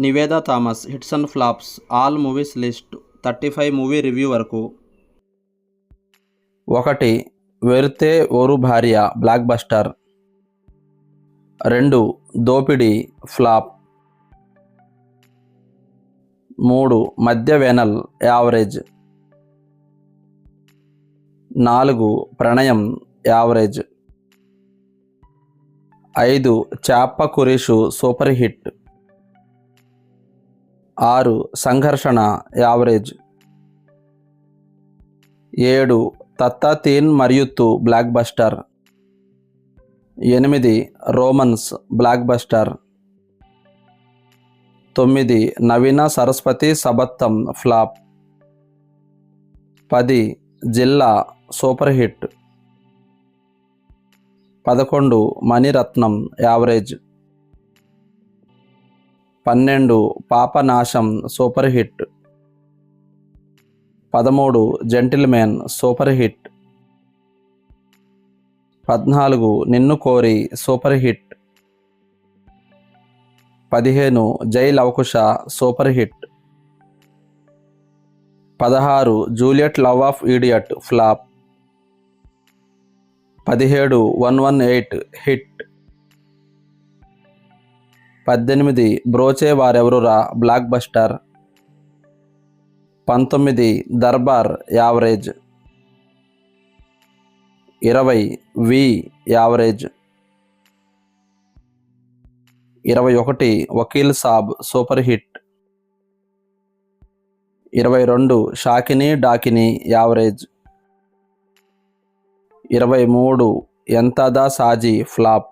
Nivetha Thomas hits and flops all movies list 35 movie review వరకు. 1. వెర్తే ఓరు భార్య block buster. 2. దోపిడీ flop. 3. మధ్య వేనల్ average. 4. Pranayam average. 5. Chappa Kurishu super hit. 6. Sangharshana average. 7. తత్తా తీన్ మరియుత్తు blockbuster. 8. Romans blockbuster. 9. Naveena Saraswathi Sabatham flop. 10. Jilla super hit. 11. Maniratnam average. 12. Papanasam super hit. 13. Gentleman super hit. 14. Ninnu Kori super hit. 15. Jai Lavakusa super hit. 16. Juliet love of idiot flop. 17. 118 hit. 18. Broche Varevarura blockbuster. 19. Darbar average. 20. We average. 21. Vakeel Saab super hit. 22. Shakini Dakini average. 23. ఎంతదా సాజీ flop.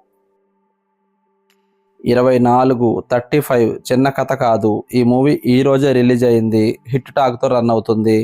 24. 35 చిన్న కథ కాదు. ఈ movie ఈరోజే release అయింది. Hit టాక్తో run అవుతుంది.